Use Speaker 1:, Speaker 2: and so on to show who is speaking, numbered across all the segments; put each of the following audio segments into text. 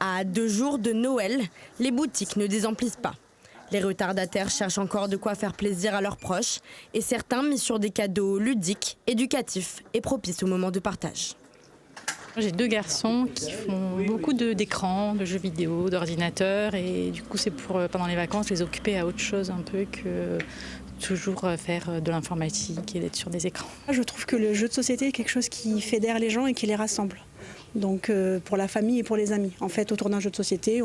Speaker 1: À 2 jours de Noël, les boutiques ne désemplissent pas. Les retardataires cherchent encore de quoi faire plaisir à leurs proches et certains misent sur des cadeaux ludiques, éducatifs et propices au moment de partage.
Speaker 2: J'ai 2 garçons qui font beaucoup d'écrans, de jeux vidéo, d'ordinateurs et du coup c'est pour pendant les vacances les occuper à autre chose un peu que toujours faire de l'informatique et d'être sur des écrans.
Speaker 3: Je trouve que le jeu de société est quelque chose qui fédère les gens et qui les rassemble. Donc pour la famille et pour les amis. En fait, autour d'un jeu de société,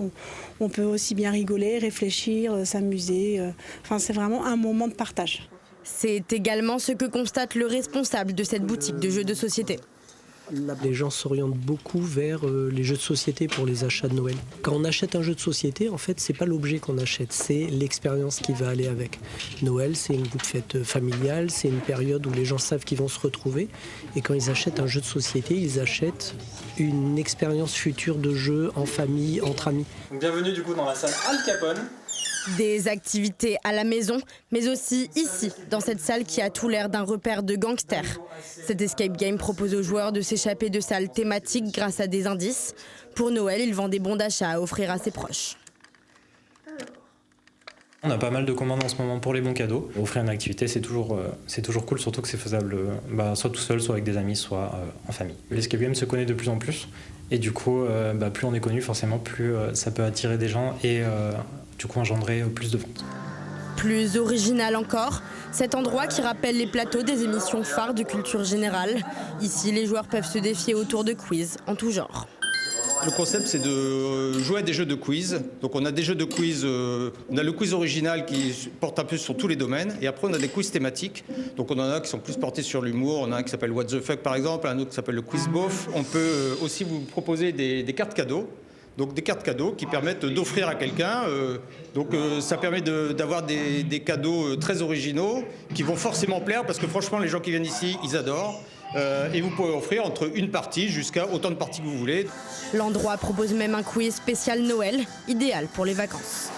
Speaker 3: on peut aussi bien rigoler, réfléchir, s'amuser. Enfin, c'est vraiment un moment de partage.
Speaker 1: C'est également ce que constate le responsable de cette boutique de jeux de société.
Speaker 4: Les gens s'orientent beaucoup vers les jeux de société pour les achats de Noël. Quand on achète un jeu de société, en fait, c'est pas l'objet qu'on achète, c'est l'expérience qui va aller avec. Noël, c'est une fête familiale, c'est une période où les gens savent qu'ils vont se retrouver. Et quand ils achètent un jeu de société, ils achètent une expérience future de jeu en famille, entre amis.
Speaker 5: Bienvenue du coup dans la salle Al Capone.
Speaker 1: Des activités à la maison, mais aussi ici, dans cette salle qui a tout l'air d'un repère de gangsters. Cet escape game propose aux joueurs de s'échapper de salles thématiques grâce à des indices. Pour Noël, il vend des bons d'achat à offrir à ses proches.
Speaker 5: On a pas mal de commandes en ce moment pour les bons cadeaux. Offrir une activité, c'est toujours cool, surtout que c'est faisable soit tout seul, soit avec des amis, soit en famille. L'escape game se connaît de plus en plus et du coup, plus on est connu, forcément, plus ça peut attirer des gens et du coup engendrer plus de ventes.
Speaker 1: Plus original encore, cet endroit qui rappelle les plateaux des émissions phares de culture générale. Ici, les joueurs peuvent se défier autour de quiz en tout genre.
Speaker 6: Le concept, c'est de jouer à des jeux de quiz. Donc on a des jeux de quiz, on a le quiz original qui porte un peu sur tous les domaines. Et après, on a des quiz thématiques. Donc on en a qui sont plus portés sur l'humour. On a un qui s'appelle What the Fuck, par exemple, un autre qui s'appelle le Quiz Beauf. On peut aussi vous proposer des cartes cadeaux. Donc des cartes cadeaux qui permettent d'offrir à quelqu'un. Ça permet d'avoir des cadeaux très originaux qui vont forcément plaire parce que franchement, les gens qui viennent ici, ils adorent. Et vous pouvez offrir entre une partie jusqu'à autant de parties que vous voulez.
Speaker 1: L'endroit propose même un quiz spécial Noël, idéal pour les vacances.